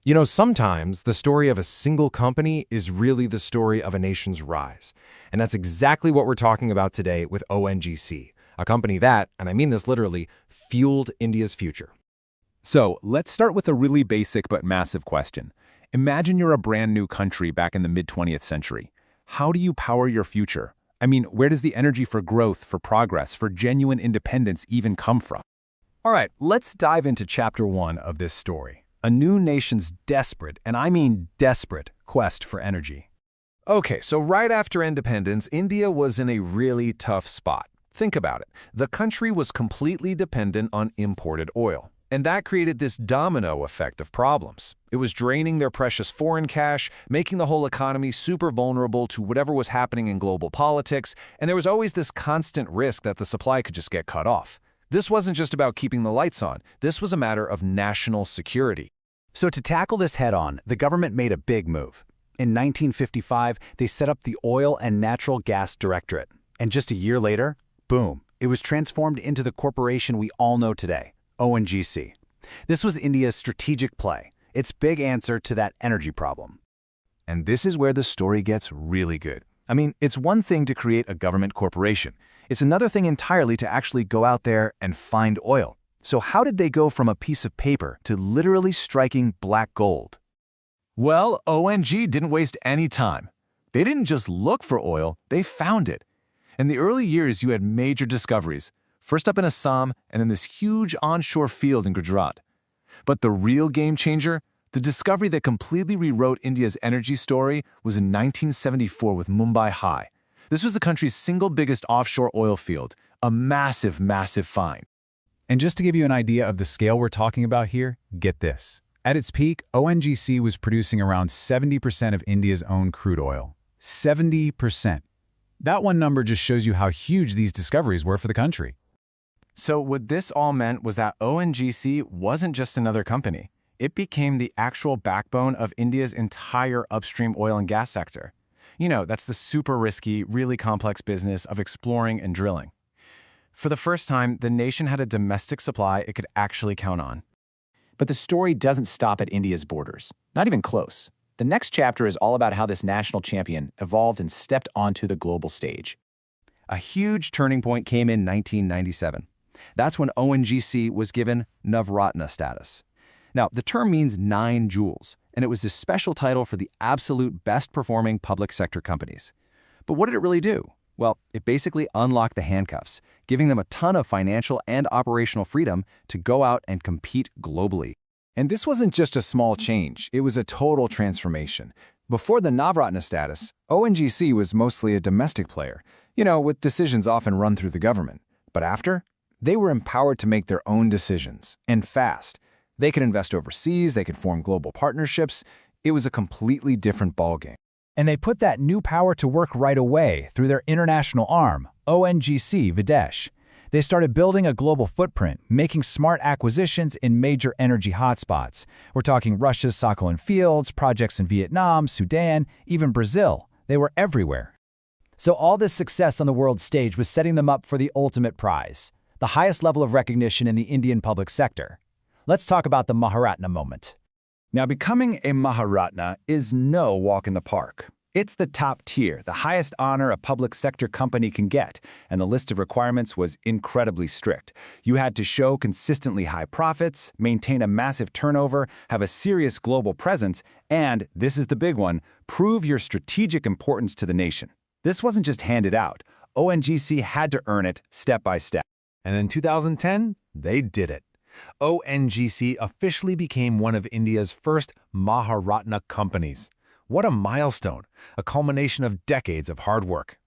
You know, sometimes the story of a single company is really the story of a nation's rise. And that's exactly what we're talking about today with ONGC, a company that, and I mean this literally, fueled India's future. So, let's start with a really basic but massive question. Imagine you're a brand new country back in the mid-20th century. How do you power your future? I mean, where does the energy for growth, for progress, for genuine independence even come from? All right, let's dive into Chapter 1 of this story. A new nation's desperate, and I mean desperate, quest for energy. Okay, so right after independence, India was in a really tough spot. Think about it. The country was completely dependent on imported oil. And that created this domino effect of problems. It was draining their precious foreign cash, making the whole economy super vulnerable to whatever was happening in global politics, and there was always this constant risk that the supply could just get cut off. This wasn't just about keeping the lights on. This was a matter of national security. So to tackle this head-on, the government made a big move. In 1955, they set up the Oil and Natural Gas Directorate. And just a year later, boom, it was transformed into the corporation we all know today, ONGC. This was India's strategic play, its big answer to that energy problem. And this is where the story gets really good. I mean, it's one thing to create a government corporation. It's another thing entirely to actually go out there and find oil. So how did they go from a piece of paper to literally striking black gold? Well, ONG didn't waste any time. They didn't just look for oil, they found it. In the early years, you had major discoveries, first up in Assam and then this huge onshore field in Gujarat. But the real game changer, the discovery that completely rewrote India's energy story, was in 1974 with Mumbai High. This was the country's single biggest offshore oil field, a massive, massive find. And just to give you an idea of the scale we're talking about here, get this. At its peak, ONGC was producing around 70% of India's own crude oil. 70%. That one number just shows you how huge these discoveries were for the country. So what this all meant was that ONGC wasn't just another company. It became the actual backbone of India's entire upstream oil and gas sector. You know, that's the super risky, really complex business of exploring and drilling. For the first time, the nation had a domestic supply it could actually count on. But the story doesn't stop at India's borders. Not even close. The next chapter is all about how this national champion evolved and stepped onto the global stage. A huge turning point came in 1997. That's when ONGC was given Maharatna status. Now, the term means 9 jewels, and it was a special title for the absolute best-performing public sector companies. But what did it really do? Well, it basically unlocked the handcuffs, giving them a ton of financial and operational freedom to go out and compete globally. And this wasn't just a small change, it was a total transformation. Before the Maharatna status, ONGC was mostly a domestic player, with decisions often run through the government. But after, they were empowered to make their own decisions, and fast. They could invest overseas, they could form global partnerships. It was a completely different ballgame. And they put that new power to work right away through their international arm, ONGC Videsh. They started building a global footprint, making smart acquisitions in major energy hotspots. We're talking Russia's Sakhalin fields, projects in Vietnam, Sudan, even Brazil. They were everywhere. So all this success on the world stage was setting them up for the ultimate prize, the highest level of recognition in the Indian public sector. Let's talk about the Maharatna moment. Now, becoming a Maharatna is no walk in the park. It's the top tier, the highest honor a public sector company can get, and the list of requirements was incredibly strict. You had to show consistently high profits, maintain a massive turnover, have a serious global presence, and, this is the big one, prove your strategic importance to the nation. This wasn't just handed out. ONGC had to earn it step by step. And in 2010, they did it. ONGC officially became one of India's first Maharatna companies. What a milestone, a culmination of decades of hard work.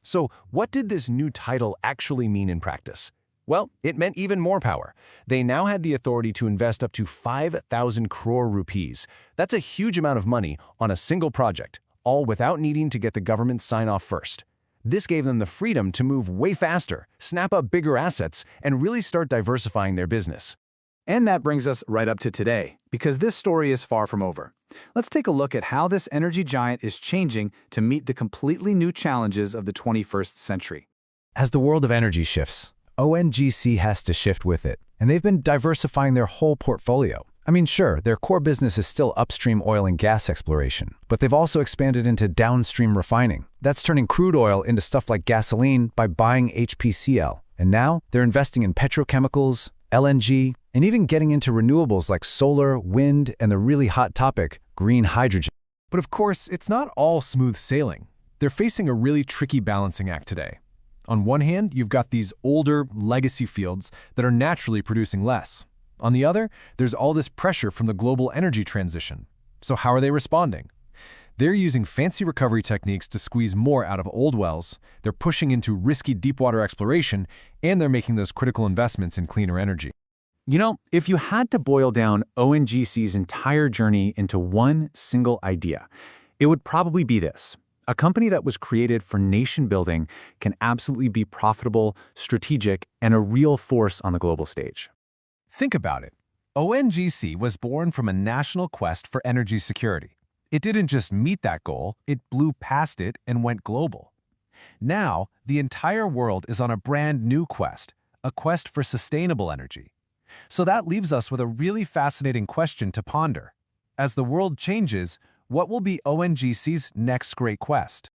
So what did this new title actually mean in practice? Well, it meant even more power. They now had the authority to invest up to 5,000 crore rupees. That's a huge amount of money on a single project, all without needing to get the government's sign-off first. This gave them the freedom to move way faster, snap up bigger assets, and really start diversifying their business. And that brings us right up to today, because this story is far from over. Let's take a look at how this energy giant is changing to meet the completely new challenges of the 21st century. As the world of energy shifts, ONGC has to shift with it, and they've been diversifying their whole portfolio. I mean, sure, their core business is still upstream oil and gas exploration, but they've also expanded into downstream refining. That's turning crude oil into stuff like gasoline by buying HPCL. And now they're investing in petrochemicals, LNG, and even getting into renewables like solar, wind, and the really hot topic, green hydrogen. But of course, it's not all smooth sailing. They're facing a really tricky balancing act today. On one hand, you've got these older, legacy fields that are naturally producing less. On the other, there's all this pressure from the global energy transition. So how are they responding? They're using fancy recovery techniques to squeeze more out of old wells, they're pushing into risky deepwater exploration, and they're making those critical investments in cleaner energy. You know, if you had to boil down ONGC's entire journey into one single idea, it would probably be this. A company that was created for nation building can absolutely be profitable, strategic, and a real force on the global stage. Think about it. ONGC was born from a national quest for energy security. It didn't just meet that goal, it blew past it and went global. Now, the entire world is on a brand new quest, a quest for sustainable energy. So that leaves us with a really fascinating question to ponder. As the world changes, what will be ONGC's next great quest?